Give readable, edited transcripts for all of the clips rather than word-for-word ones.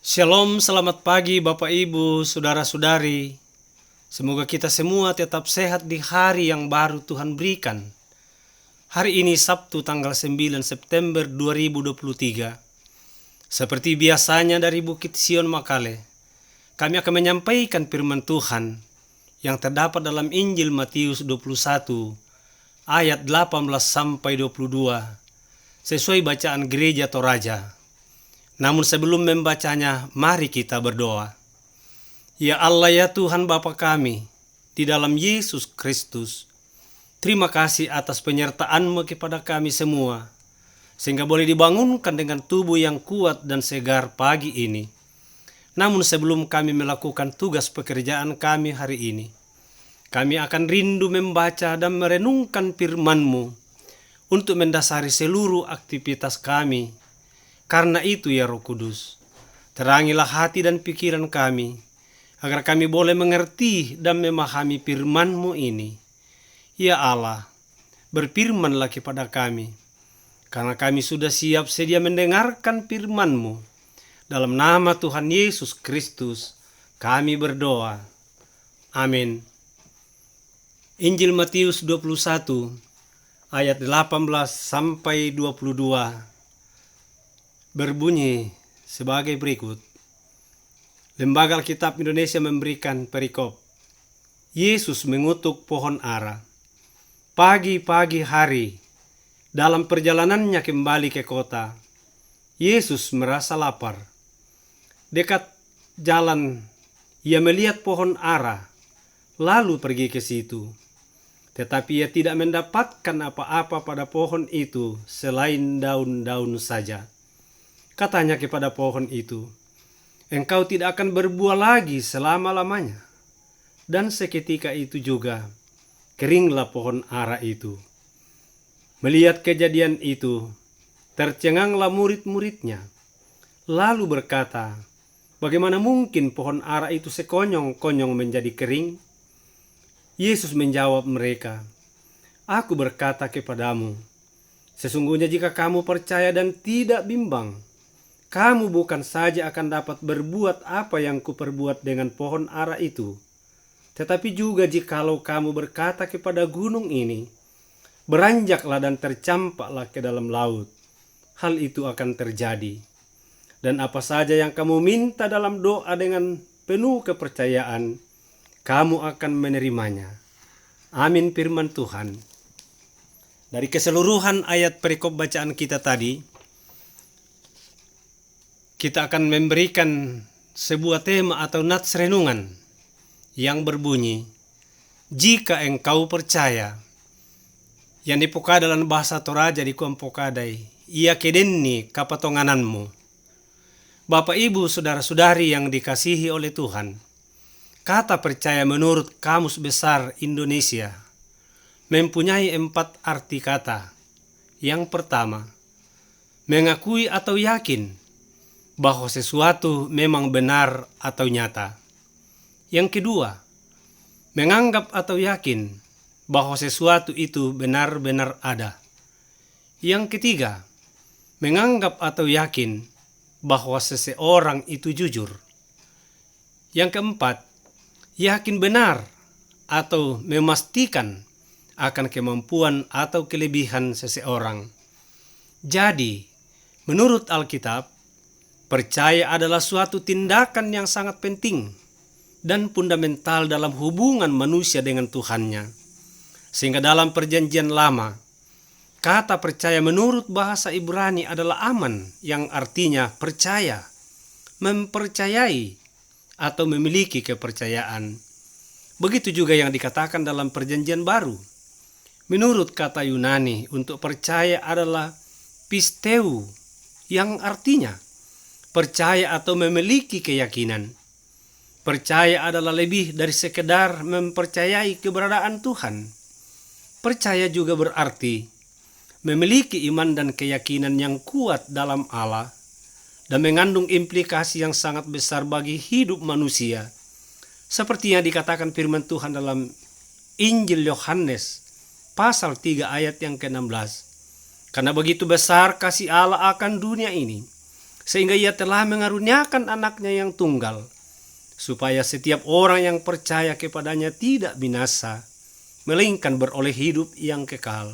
Shalom, selamat pagi Bapak Ibu, Saudara-saudari. Semoga kita semua tetap sehat di hari yang baru Tuhan berikan. Hari ini Sabtu tanggal 9 September 2023. Seperti biasanya dari Bukit Sion Makale, kami akan menyampaikan firman Tuhan yang terdapat dalam Injil Matius 21 ayat 18 sampai 22 sesuai bacaan gereja Toraja. Namun sebelum membacanya, mari kita berdoa. Ya Allah, ya Tuhan Bapa kami, di dalam Yesus Kristus, terima kasih atas penyertaan-Mu kepada kami semua, sehingga boleh dibangunkan dengan tubuh yang kuat dan segar pagi ini. Namun sebelum kami melakukan tugas pekerjaan kami hari ini, kami akan rindu membaca dan merenungkan firman-Mu untuk mendasari seluruh aktivitas kami. Karena itu ya Roh Kudus, terangilah hati dan pikiran kami, agar kami boleh mengerti dan memahami firman-Mu ini. Ya Allah, berfirmanlah kepada kami, karena kami sudah siap sedia mendengarkan firman-Mu. Dalam nama Tuhan Yesus Kristus, kami berdoa. Amin. Injil Matius 21, ayat 18 sampai 22. Berbunyi sebagai berikut. Lembaga Alkitab Indonesia memberikan perikop. Yesus mengutuk pohon ara. Pagi-pagi hari, dalam perjalanannya kembali ke kota, Yesus merasa lapar. Dekat jalan, ia melihat pohon ara, lalu pergi ke situ. Tetapi ia tidak mendapatkan apa-apa pada pohon itu selain daun-daun saja. Katanya kepada pohon itu, engkau tidak akan berbuah lagi selama-lamanya. Dan seketika itu juga, keringlah pohon ara itu. Melihat kejadian itu, tercenganglah murid-muridnya. Lalu berkata, bagaimana mungkin pohon ara itu sekonyong-konyong menjadi kering? Yesus menjawab mereka, aku berkata kepadamu, sesungguhnya jika kamu percaya dan tidak bimbang, kamu bukan saja akan dapat berbuat apa yang kuperbuat dengan pohon ara itu, tetapi juga jikalau kamu berkata kepada gunung ini, beranjaklah dan tercampaklah ke dalam laut, hal itu akan terjadi. Dan apa saja yang kamu minta dalam doa dengan penuh kepercayaan, kamu akan menerimanya. Amin firman Tuhan. Dari keseluruhan ayat perikop bacaan kita tadi, kita akan memberikan sebuah tema atau nats renungan yang berbunyi, jika engkau percaya. Yang dipoka dalam bahasa Toraja di kuampokadai, ia kedenni kapatongananmu. Bapak Ibu Saudara-saudari yang dikasihi oleh Tuhan, kata percaya menurut Kamus Besar Indonesia mempunyai 4 arti kata. Yang pertama, mengakui atau yakin bahwa sesuatu memang benar atau nyata. Yang kedua, menganggap atau yakin bahwa sesuatu itu benar-benar ada. Yang ketiga, menganggap atau yakin bahwa seseorang itu jujur. Yang keempat, yakin benar atau memastikan akan kemampuan atau kelebihan seseorang. Jadi, menurut Alkitab, percaya adalah suatu tindakan yang sangat penting dan fundamental dalam hubungan manusia dengan Tuhannya. Sehingga dalam perjanjian lama, kata percaya menurut bahasa Ibrani adalah aman, yang artinya percaya, mempercayai, atau memiliki kepercayaan. Begitu juga yang dikatakan dalam perjanjian baru. Menurut kata Yunani, untuk percaya adalah pisteu, yang artinya percaya atau memiliki keyakinan. Percaya adalah lebih dari sekedar mempercayai keberadaan Tuhan. Percaya juga berarti memiliki iman dan keyakinan yang kuat dalam Allah dan mengandung implikasi yang sangat besar bagi hidup manusia. Seperti yang dikatakan firman Tuhan dalam Injil Yohanes pasal 3 ayat yang ke-16. Karena begitu besar kasih Allah akan dunia ini, sehingga ia telah mengaruniakan anaknya yang tunggal, supaya setiap orang yang percaya kepadanya tidak binasa, melainkan beroleh hidup yang kekal.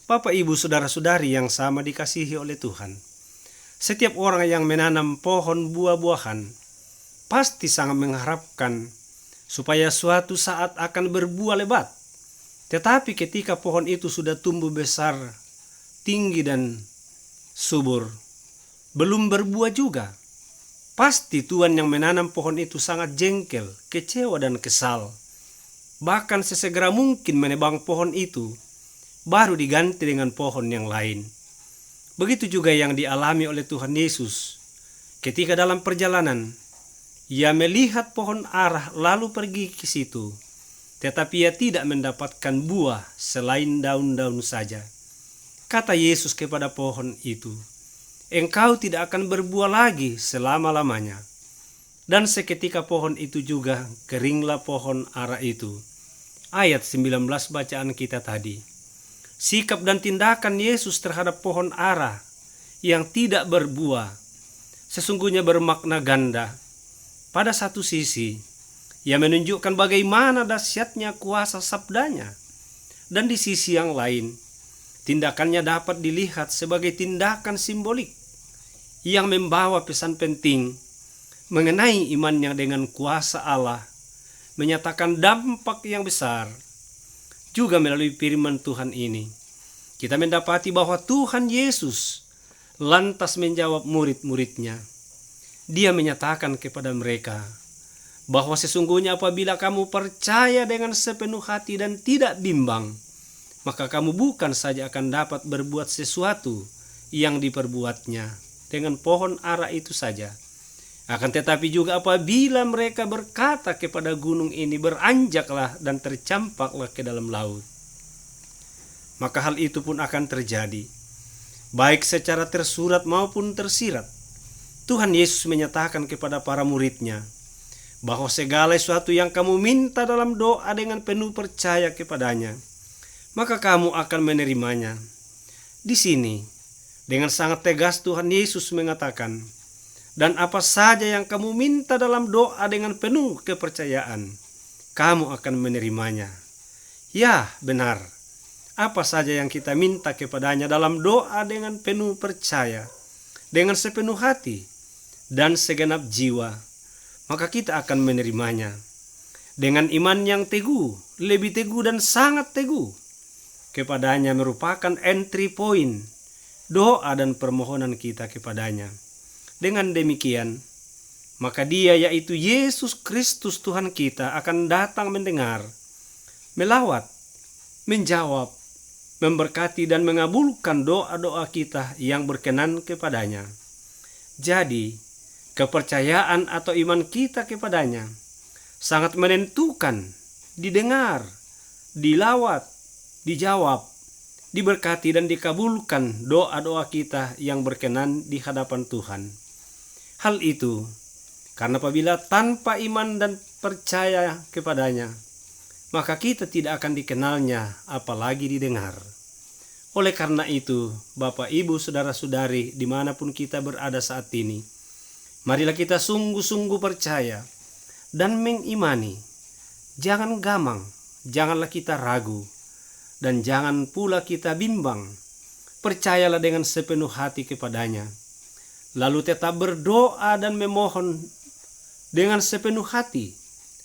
Bapak, Ibu, saudara-saudari yang sama dikasihi oleh Tuhan, setiap orang yang menanam pohon buah-buahan pasti sangat mengharapkan supaya suatu saat akan berbuah lebat. Tetapi ketika pohon itu sudah tumbuh besar, tinggi dan subur, belum berbuah juga, pasti Tuhan yang menanam pohon itu sangat jengkel, kecewa dan kesal. Bahkan sesegera mungkin menebang pohon itu, baru diganti dengan pohon yang lain. Begitu juga yang dialami oleh Tuhan Yesus ketika dalam perjalanan, ia melihat pohon ara lalu pergi ke situ, tetapi ia tidak mendapatkan buah selain daun-daun saja. Kata Yesus kepada pohon itu, "Engkau tidak akan berbuah lagi selama-lamanya." Dan seketika pohon itu juga keringlah pohon ara itu. Ayat 19 bacaan kita tadi. Sikap dan tindakan Yesus terhadap pohon ara yang tidak berbuah sesungguhnya bermakna ganda. Pada satu sisi, ia menunjukkan bagaimana dahsyatnya kuasa sabdanya. Dan di sisi yang lain, tindakannya dapat dilihat sebagai tindakan simbolik yang membawa pesan penting mengenai imannya dengan kuasa Allah, menyatakan dampak yang besar. Juga melalui firman Tuhan ini, kita mendapati bahwa Tuhan Yesus lantas menjawab murid-muridnya. Dia menyatakan kepada mereka bahwa sesungguhnya apabila kamu percaya dengan sepenuh hati dan tidak bimbang, maka kamu bukan saja akan dapat berbuat sesuatu yang diperbuatnya dengan pohon ara itu saja, akan tetapi juga apabila mereka berkata kepada gunung ini, beranjaklah dan tercampaklah ke dalam laut, maka hal itu pun akan terjadi, baik secara tersurat maupun tersirat. Tuhan Yesus menyatakan kepada para muridnya bahwa segala sesuatu yang kamu minta dalam doa dengan penuh percaya kepadanya, maka kamu akan menerimanya. Di sini, dengan sangat tegas Tuhan Yesus mengatakan, dan apa saja yang kamu minta dalam doa dengan penuh kepercayaan, kamu akan menerimanya. Ya, benar. Apa saja yang kita minta kepadanya dalam doa dengan penuh percaya, dengan sepenuh hati dan segenap jiwa, maka kita akan menerimanya. Dengan iman yang teguh, lebih teguh dan sangat teguh, kepadanya merupakan entry point doa dan permohonan kita kepadanya. Dengan demikian, maka Dia, yaitu Yesus Kristus Tuhan kita, akan datang mendengar, melawat, menjawab, memberkati dan mengabulkan doa-doa kita yang berkenan kepadanya. Jadi, kepercayaan atau iman kita kepadanya sangat menentukan, didengar, dilawat, dijawab, diberkati dan dikabulkan doa-doa kita yang berkenan di hadapan Tuhan. Hal itu karena apabila tanpa iman dan percaya kepadanya, maka kita tidak akan dikenalnya apalagi didengar. Oleh karena itu, Bapak, Ibu, saudara-saudari dimanapun kita berada saat ini, marilah kita sungguh-sungguh percaya dan mengimani. Jangan gamang, janganlah kita ragu, dan jangan pula kita bimbang. Percayalah dengan sepenuh hati kepadanya. Lalu tetap berdoa dan memohon dengan sepenuh hati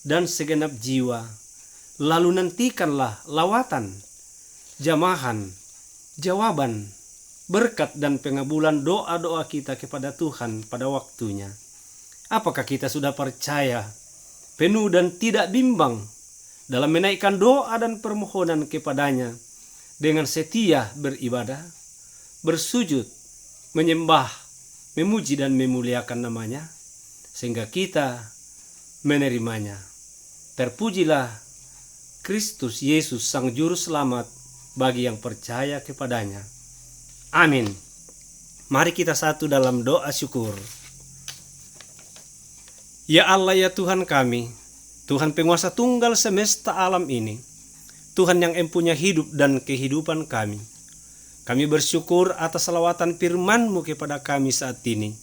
dan segenap jiwa. Lalu nantikanlah lawatan, jamahan, jawaban, berkat dan pengabulan doa-doa kita kepada Tuhan pada waktunya. Apakah kita sudah percaya, penuh dan tidak bimbang dalam menaikkan doa dan permohonan kepadanya dengan setia beribadah, bersujud, menyembah, memuji dan memuliakan namanya, sehingga kita menerimanya. Terpujilah Kristus Yesus, Sang Juru Selamat bagi yang percaya kepadanya. Amin. Mari kita satu dalam doa syukur. Ya Allah, ya Tuhan kami, Tuhan penguasa tunggal semesta alam ini, Tuhan yang empunya hidup dan kehidupan kami. Kami bersyukur atas selawatan firman-Mu kepada kami saat ini.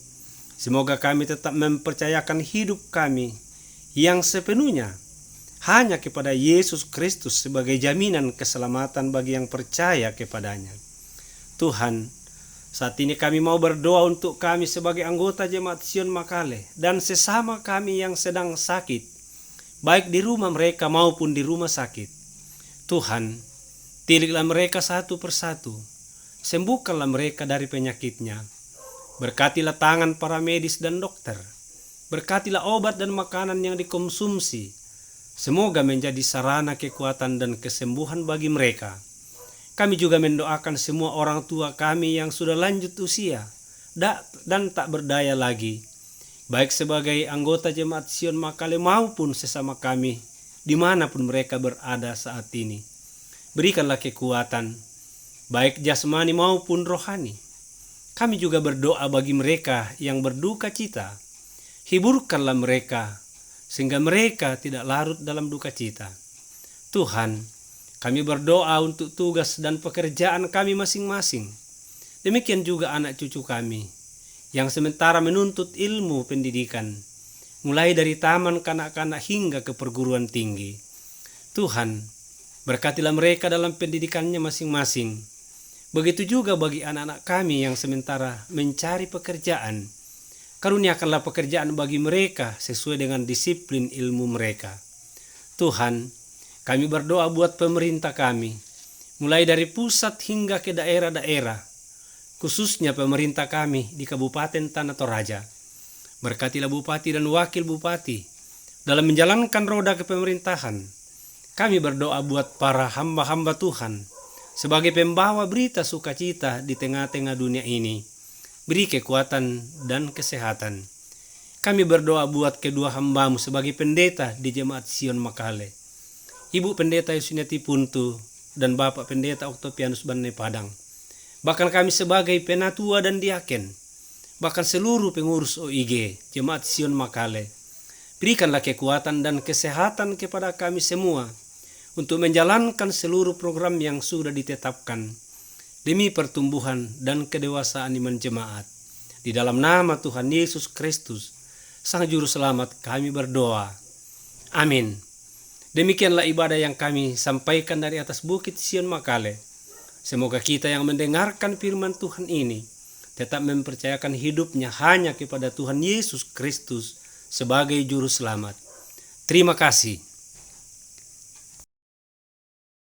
Semoga kami tetap mempercayakan hidup kami yang sepenuhnya hanya kepada Yesus Kristus sebagai jaminan keselamatan bagi yang percaya kepadanya. Tuhan, saat ini kami mau berdoa untuk kami sebagai anggota Jemaat Sion Makale dan sesama kami yang sedang sakit, baik di rumah mereka maupun di rumah sakit. Tuhan, tindiklah mereka satu persatu, sembuhkanlah mereka dari penyakitnya. Berkatilah tangan para medis dan dokter, berkatilah obat dan makanan yang dikonsumsi. Semoga menjadi sarana kekuatan dan kesembuhan bagi mereka. Kami juga mendoakan semua orang tua kami yang sudah lanjut usia dan tak berdaya lagi, baik sebagai anggota Jemaat Sion Makale maupun sesama kami dimanapun mereka berada saat ini. Berikanlah kekuatan, baik jasmani maupun rohani. Kami juga berdoa bagi mereka yang berduka cita. Hiburkanlah mereka, sehingga mereka tidak larut dalam duka cita. Tuhan, kami berdoa untuk tugas dan pekerjaan kami masing-masing. Demikian juga anak cucu kami, yang sementara menuntut ilmu pendidikan, mulai dari taman kanak-kanak hingga ke perguruan tinggi. Tuhan, berkatilah mereka dalam pendidikannya masing-masing. Begitu juga bagi anak-anak kami yang sementara mencari pekerjaan. Karuniakanlah pekerjaan bagi mereka sesuai dengan disiplin ilmu mereka. Tuhan, kami berdoa buat pemerintah kami, mulai dari pusat hingga ke daerah-daerah, khususnya pemerintah kami di Kabupaten Tanah Toraja. Berkatilah bupati dan wakil bupati dalam menjalankan roda kepemerintahan. Kami berdoa buat para hamba-hamba Tuhan sebagai pembawa berita sukacita di tengah-tengah dunia ini. Beri kekuatan dan kesehatan. Kami berdoa buat kedua hamba-Mu sebagai pendeta di Jemaat Sion Makale, Ibu Pendeta Yusineti Puntu dan Bapak Pendeta Oktopianus Banne Padang. Bahkan kami sebagai penatua dan diaken, bahkan seluruh pengurus OIG Jemaat Sion Makale. Berikanlah kekuatan dan kesehatan kepada kami semua untuk menjalankan seluruh program yang sudah ditetapkan demi pertumbuhan dan kedewasaan iman jemaat. Di dalam nama Tuhan Yesus Kristus, Sang Juru Selamat, kami berdoa. Amin. Demikianlah ibadah yang kami sampaikan dari atas Bukit Sion Makale. Semoga kita yang mendengarkan firman Tuhan ini tetap mempercayakan hidupnya hanya kepada Tuhan Yesus Kristus sebagai Juru Selamat. Terima kasih.